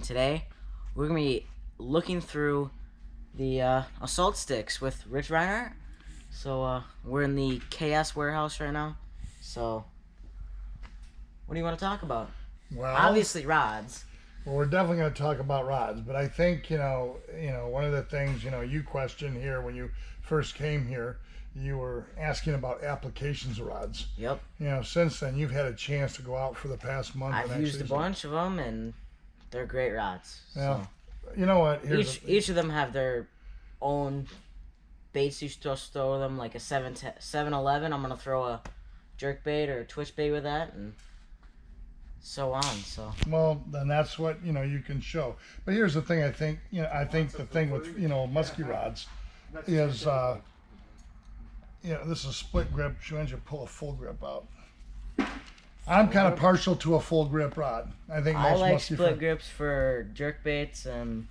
today we're going to be looking through the assault sticks with Rich Reinert. So we're in the KS warehouse right now. So what do you want to talk about? Well, obviously rods. Well, we're definitely going to talk about rods, but I think one of the things you questioned here when you first came here, you were asking about applications of rods. Yep. Since then you've had a chance to go out for the past month. I've used a bunch of them, and they're great rods. Yeah. So. You know what? Each of them have their own baits. You just throw them like a 7-11. I'm gonna throw a jerk bait or a twitch bait with that, and so on. So well, then that's what you can show. But here's the thing. I think the thing with musky rods is this is split grip. She wants you to pull a full grip out. I'm kind of partial to a full grip rod. I think most I like musky split grips for jerk baits and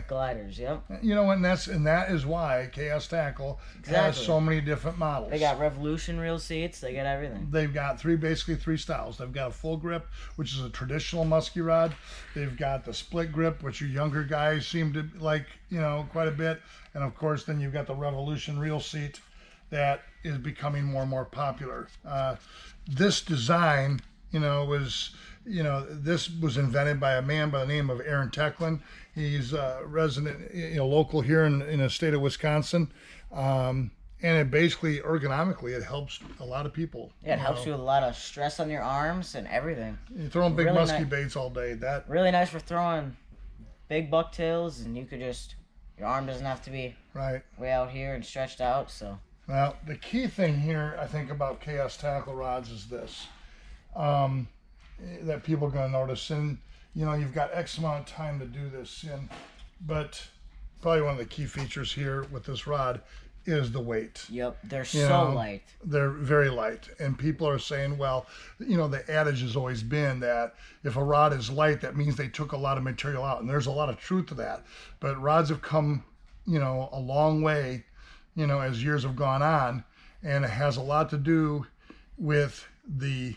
gliders. Yep. And that is why KS Tackle has so many different models. They got Revolution reel seats. They got everything. They've got basically three styles. They've got a full grip, which is a traditional musky rod. They've got the split grip, which you younger guys seem to like, quite a bit. And of course, then you've got the Revolution reel seat that is becoming more and more popular. This design, this was invented by a man by the name of Aaron Tecklin. He's a resident, local here in the state of Wisconsin. And it basically, ergonomically, it helps a lot of people. Yeah, it helps you with a lot of stress on your arms and everything. You're throwing big musky baits all day. That really nice for throwing big bucktails, and you could just, your arm doesn't have to be way out here and stretched out, so. Now, the key thing here, I think, about KS tackle rods is this, that people are going to notice. And, you've got X amount of time to do this. But probably one of the key features here with this rod is the weight. Yep, they're so light. They're very light. And people are saying, well, the adage has always been that if a rod is light, that means they took a lot of material out. And there's a lot of truth to that. But rods have come, a long way, as years have gone on, and it has a lot to do with the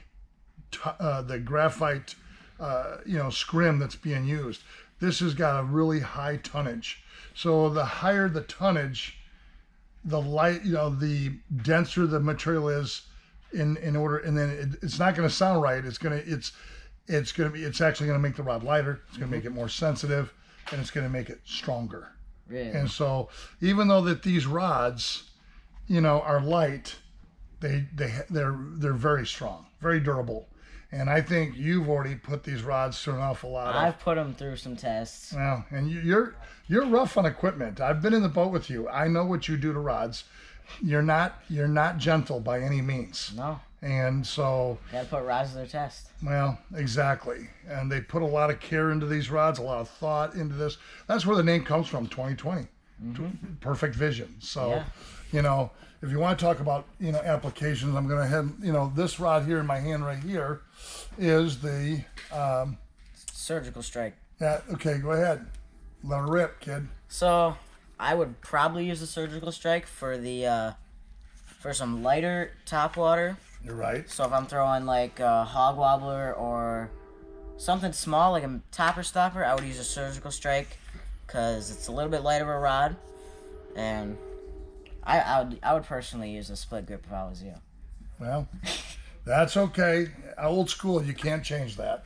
graphite, scrim that's being used. This has got a really high tonnage. So the higher the tonnage, the light, the denser the material is in order, and then it's not going to sound right. It's actually going to make the rod lighter. It's going to make it more sensitive, and it's going to make it stronger. Really? And so, even though that these rods, are light, they're very strong, very durable. And I think you've already put these rods through an awful lot. I've put them through some tests. Well, and you're rough on equipment. I've been in the boat with you. I know what you do to rods. You're not gentle by any means. No. And so gotta put rods to their test. Well, exactly. And they put a lot of care into these rods, a lot of thought into this. That's where the name comes from, 2020. Mm-hmm. Perfect vision. So, if you want to talk about, applications, I'm going to have, this rod here in my hand right here is the surgical strike. Yeah, okay, go ahead. Let it rip, kid. So, I would probably use the surgical strike for the for some lighter top water. You're right. So if I'm throwing like a hog wobbler or something small like a topper stopper, I would use a surgical strike because it's a little bit lighter of a rod, and I would personally use a split grip if I was you. Well, that's okay. Old school, you can't change that.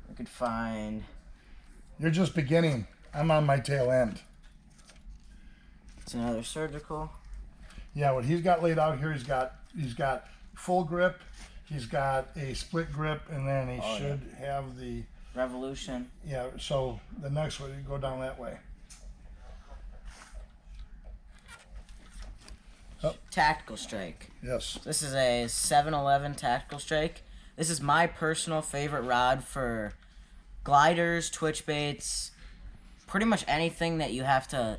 We could find. You're just beginning. I'm on my tail end. It's another surgical. Yeah, what he's got laid out here, he's got full grip, he's got a split grip, and then he should have the Revolution. Yeah, so the next one, you go down that way. Oh. Tactical strike. Yes. This is a 7-11 tactical strike. This is my personal favorite rod for gliders, twitch baits, pretty much anything that you have to,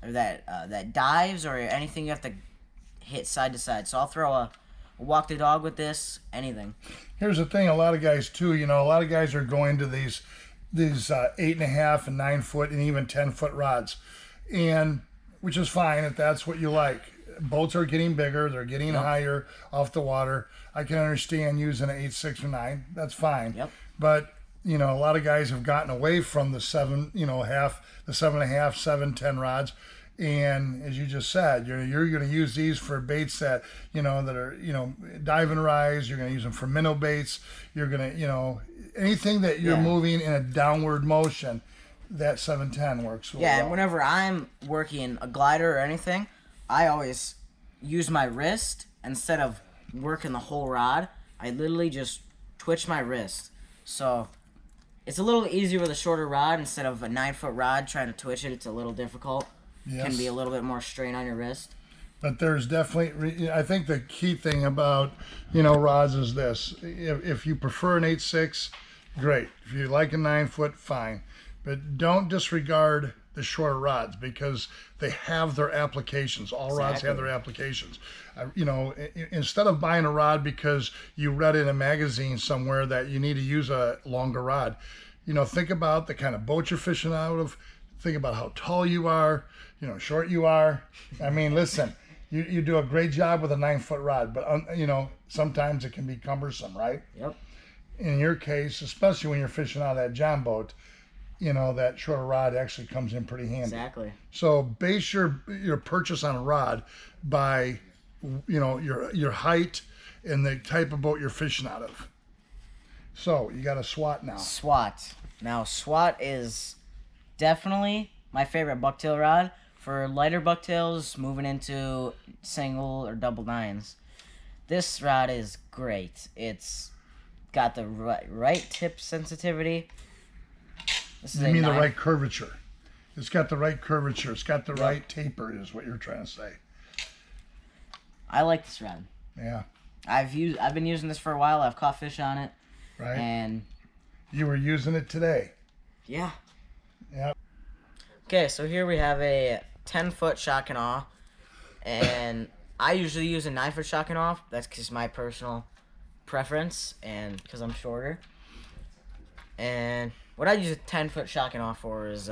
or that dives, or anything you have to hit side to side. So I'll throw a walk the dog with this, anything. Here's the thing, a lot of guys too, a lot of guys are going to these 8.5 and 9 foot and even 10 foot rods, and which is fine if that's what you like. Boats are getting bigger, they're getting higher off the water. I can understand using an 8, 6, or 9. That's fine. Yep. But you know, a lot of guys have gotten away from the 7.5, 7, 10 rods. And as you just said, you're going to use these for baits that, you know, that are, you know, dive and rise. You're going to use them for minnow baits. You're going to, you know, anything that you're moving in a downward motion, that 710 works really Yeah, well. and whenever I'm working a glider or anything, I always use my wrist instead of working the whole rod. I literally just twitch my wrist. So it's a little easier with a shorter rod instead of a 9-foot rod trying to twitch it. It's a little difficult. Yes. Can be a little bit more strain on your wrist. But there's definitely, I think the key thing about, you know, rods is this. If you prefer an 8.6, great. If you like a 9-foot, fine. But don't disregard the shorter rods because they have their applications. All rods have their applications. You know, instead of buying a rod because you read in a magazine somewhere that you need to use a longer rod, you know, think about the kind of boat you're fishing out of. Think about how tall you are, you know, short you are. I mean, listen, you do a great job with a 9-foot rod, but, you know, sometimes it can be cumbersome, right? Yep. In your case, especially when you're fishing out of that John boat, you know, that shorter rod actually comes in pretty handy. Exactly. So base your purchase on a rod by, you know, your height and the type of boat you're fishing out of. So you got a SWAT now. SWAT. Now, SWAT is definitely my favorite bucktail rod. For lighter bucktails, moving into single or double nines, this rod is great. It's got the right tip sensitivity. This is You mean the right curvature. It's got the right curvature. It's got the right taper is what you're trying to say. I like this rod. Yeah. I've been using this for a while. I've caught fish on it. Right. And you were using it today. yeah. Yeah. Okay, so here we have a 10-foot shock and awe, and I usually use a 9-foot shock and awe. That's just my personal preference, and because I'm shorter. And what I use a 10-foot shock and awe for is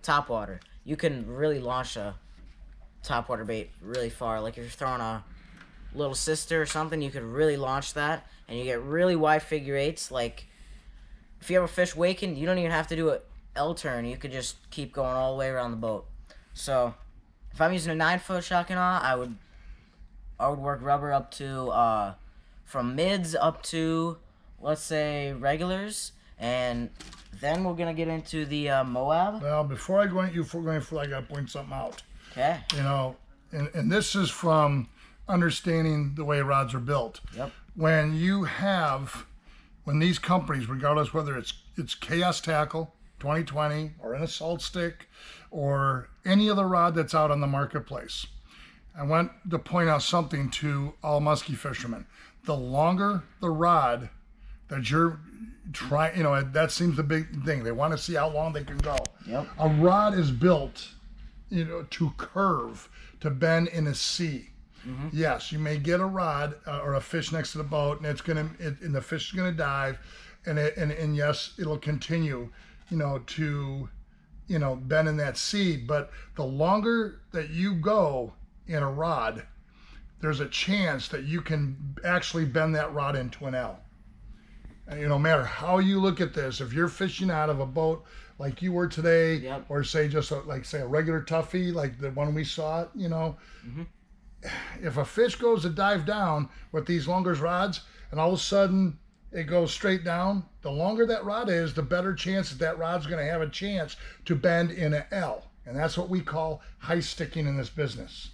topwater. You can really launch a topwater bait really far. Like if you're throwing a little sister or something, you could really launch that, and you get really wide figure eights. Like if you have a fish waking, you don't even have to do it L-turn. You could just keep going all the way around the boat. So if I'm using a 9-foot shock and awe, I would work rubber up to from mids up to, let's say, regulars, and then we're gonna get into the Moab. Well, before I go into you, I gotta point something out. Okay. You know, and this is from understanding the way rods are built. Yep. When these companies, regardless whether it's Chaos Tackle 2020 or an Assault Stick or any other rod that's out on the marketplace, I want to point out something to all musky fishermen. The longer the rod that you're trying, you know, that seems the big thing. They want to see how long they can go. Yep. A rod is built, you know, to curve, to bend in a sea. Mm-hmm. Yes, you may get a rod or a fish next to the boat, and and the fish is gonna dive, and yes, it'll continue, you know, to, you know, bend in that sea. But the longer that you go in a rod, there's a chance that you can actually bend that rod into an L. And, you know, no matter how you look at this, if you're fishing out of a boat like you were today, Yep. or say just a regular toughie like the one we saw, you know. Mm-hmm. If a fish goes to dive down with these longer rods and all of a sudden it goes straight down, the longer that rod is, the better chance that rod's going to have a chance to bend in an L. And that's what we call high sticking in this business.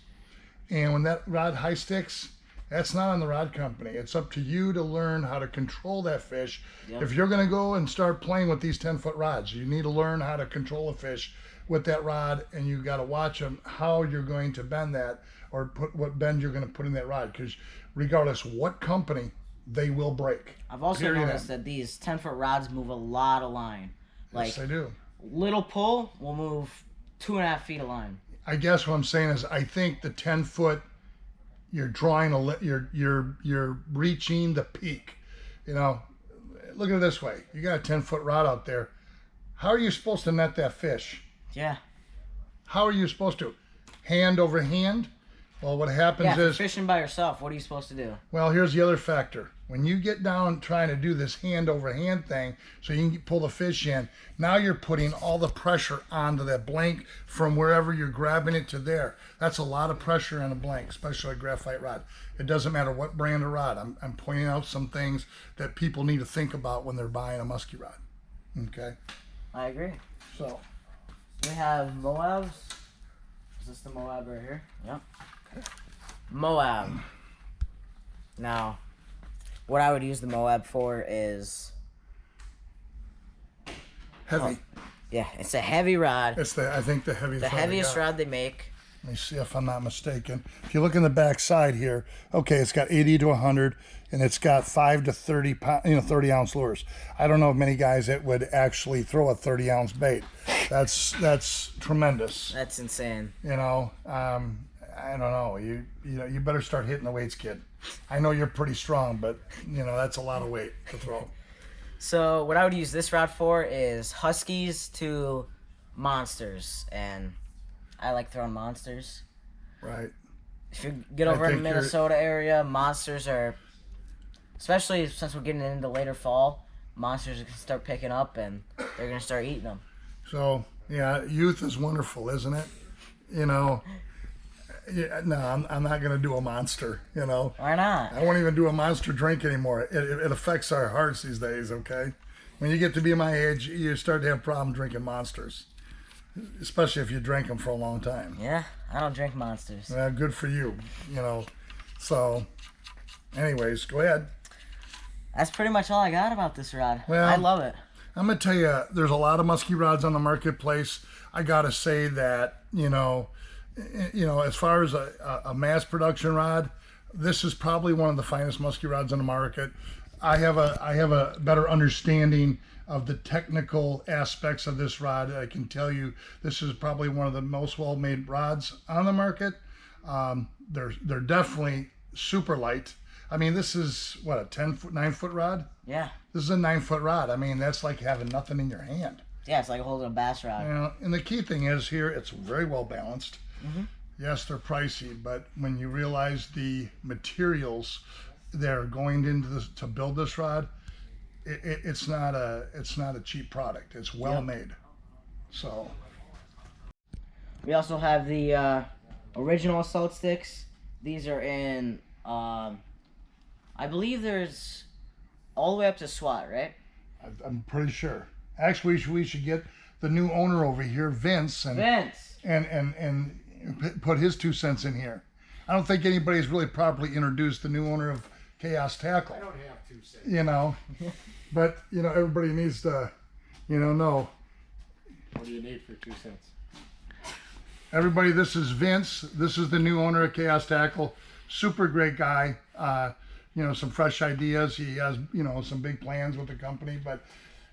And when that rod high sticks, that's not on the rod company. It's up to you to learn how to control that fish. Yep. If you're going to go and start playing with these 10-foot rods, you need to learn how to control a fish with that rod, and you got to watch them how you're going to bend that, or put what bend you're going to put in that rod, because regardless what company, they will break. I've also noticed that these 10-foot rods move a lot of line. Like, yes, they do. Little pull will move 2.5 feet of line. I guess what I'm saying is, I think the 10-foot, you're drawing you're reaching the peak. You know, look at it this way: you got a 10-foot rod out there. How are you supposed to net that fish? Yeah. How are you supposed to? Hand over hand? Well, what happens Yeah, for is, fishing by yourself, what are you supposed to do? well, here's the other factor. When you get down trying to do this hand over hand thing so you can pull the fish in, now you're putting all the pressure onto that blank from wherever you're grabbing it to there. That's a lot of pressure on a blank, especially a graphite rod. It doesn't matter what brand of rod. I'm pointing out some things that people need to think about when they're buying a musky rod. Okay? I agree. So, We have Moabs. Is this the Moab right here? Yep. Moab. Now, what I would use the Moab for is... heavy. Yeah, it's a heavy rod. It's I think the heaviest rod they make. Let me see if I'm not mistaken. If you look in the back side here, okay, it's got 80 to 100, and it's got 5 to 30 pound, 30-ounce lures. I don't know of many guys that would actually throw a 30-ounce bait. That's tremendous. That's insane. I don't know. You better start hitting the weights, kid. I know you're pretty strong, but that's a lot of weight to throw. So what I would use this rod for is Huskies to monsters, and I like throwing monsters. Right. If you get over in the Minnesota area, monsters are, especially since we're getting into later fall, monsters are going to start picking up, and they're going to start eating them. So, yeah, youth is wonderful, isn't it? Yeah, no, I'm not going to do a monster, Why not? I won't even do a monster drink anymore. It affects our hearts these days, okay? When you get to be my age, you start to have problems drinking monsters, especially if you drink them for a long time. Yeah, I don't drink monsters. Yeah, good for you, So, anyways, go ahead. That's pretty much all I got about this rod. Well, I love it. I'm going to tell you, there's a lot of musky rods on the marketplace. I got to say that, as far as a mass production rod, this is probably one of the finest musky rods on the market. I have a better understanding of the technical aspects of this rod. I can tell you this is probably one of the most well-made rods on the market. They're definitely super light. I mean, this is what, a 9-foot rod? Yeah. This is a 9-foot rod. I mean, that's like having nothing in your hand. Yeah, it's like holding a bass rod. And the key thing is here, it's very well balanced. Mm-hmm. Yes, they're pricey, but when you realize the materials that are going into this to build this rod, it's not a cheap product. It's well made. So we also have the original salt sticks. These are in I believe there's all the way up to SWAT, right? I'm pretty sure. Actually, we should get the new owner over here, Vince, and put his 2 cents in here. I don't think anybody's really properly introduced the new owner of Chaos Tackle. I don't have 2 cents. But everybody needs to, know. What do you need for 2 cents? Everybody, this is Vince. This is the new owner of Chaos Tackle. Super great guy. Some fresh ideas. He has, some big plans with the company. But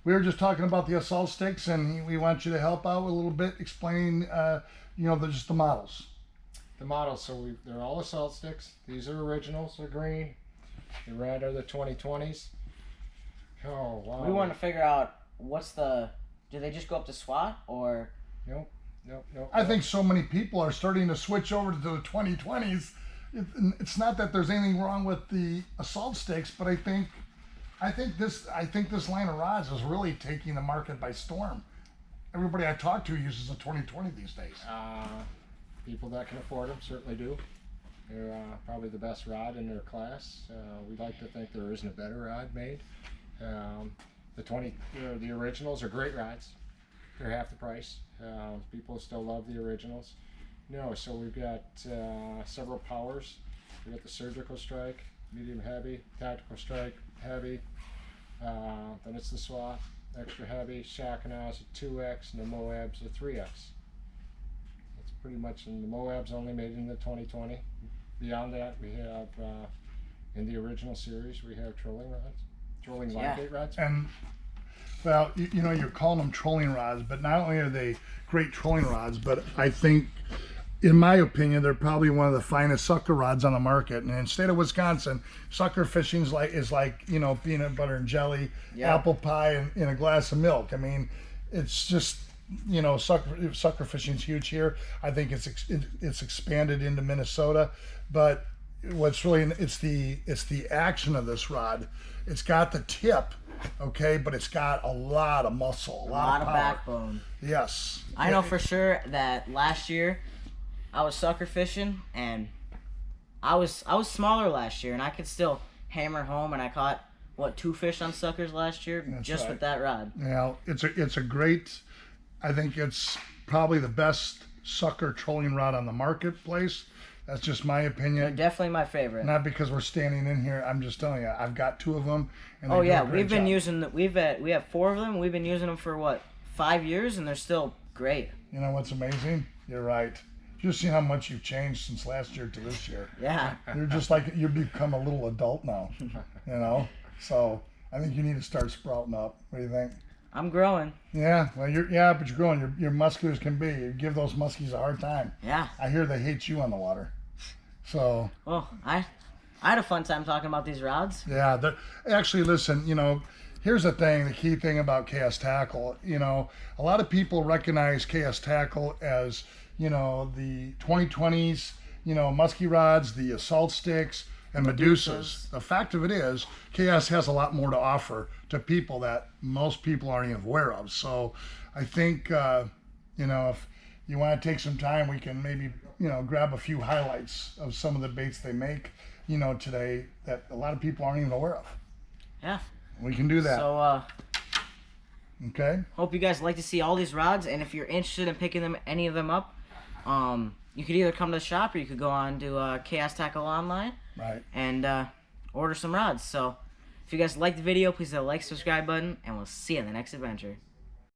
we were just talking about the assault sticks, and we want you to help out a little bit, explaining, just the models. The models, so they're all assault sticks. These are originals, they're green. The red are the 2020s. Oh, wow. We want to figure out do they just go up to SWAT or? Nope. I think so many people are starting to switch over to the 2020s. It's not that there's anything wrong with the assault sticks, but I think this line of rods is really taking the market by storm. Everybody I talk to uses a 2020 these days. People that can afford them certainly do. They're probably the best rod in their class. We'd like to think there isn't a better rod made. The originals are great rods. They're half the price. People still love the originals. So we've got several powers. We've got the surgical strike, medium heavy, tactical strike, heavy. Then it's the SWAT, extra heavy, Shackana's a 2X, and the Moab's a 3X. That's pretty much, and the Moab's only made in the 2020. Beyond that, we have, in the original series, we have trolling rods, trolling live bait rods. And, well, you're calling them trolling rods, but not only are they great trolling rods, but I think, in my opinion, they're probably one of the finest sucker rods on the market. And in the state of Wisconsin, sucker fishing is like peanut butter and jelly, apple pie, and a glass of milk. I mean, it's just you know, sucker fishing's huge here. I think it's expanded into Minnesota, but what's really it's the action of this rod. It's got the tip, okay, but it's got a lot of muscle, a lot of power. backbone. Yes, I know for sure that last year I was sucker fishing, and I was smaller last year, and I could still hammer home, and I caught what 2 fish on suckers last year. That's just right. with that rod. Yeah, it's a great. I think it's probably the best sucker trolling rod on the marketplace. That's just my opinion. Definitely my favorite. Not because we're standing in here. I'm just telling you. I've got 2 of them. And Oh they do yeah, a great we've been job. using we have 4 of them. We've been using them for what, 5 years, and they're still great. You know what's amazing? You're right. Just see how much you've changed since last year to this year. Yeah. You're just like you've become a little adult now. You know. So I think you need to start sprouting up. What do you think? I'm growing. Yeah. Well, but you're growing. You're muscular as can be. You give those muskies a hard time. Yeah. I hear they hate you on the water. So. Well, I had a fun time talking about these rods. Yeah. Actually, listen. You know, here's the thing. The key thing about KS Tackle. You know, a lot of people recognize KS Tackle as, you know, the 2020s. You know, musky rods, the assault sticks, and Medusas. The fact of it is, KS has a lot more to offer to people that most people aren't even aware of. So I think, you know, if you want to take some time, we can maybe, you know, grab a few highlights of some of the baits they make, you know, today that a lot of people aren't even aware of. Yeah. We can do that. So, okay. hope you guys like to see all these rods, and if you're interested in picking any of them up, you could either come to the shop or you could go on to Chaos Tackle Online. Right. And order some rods. So if you guys like the video, please hit the like, subscribe button, and we'll see you in the next adventure.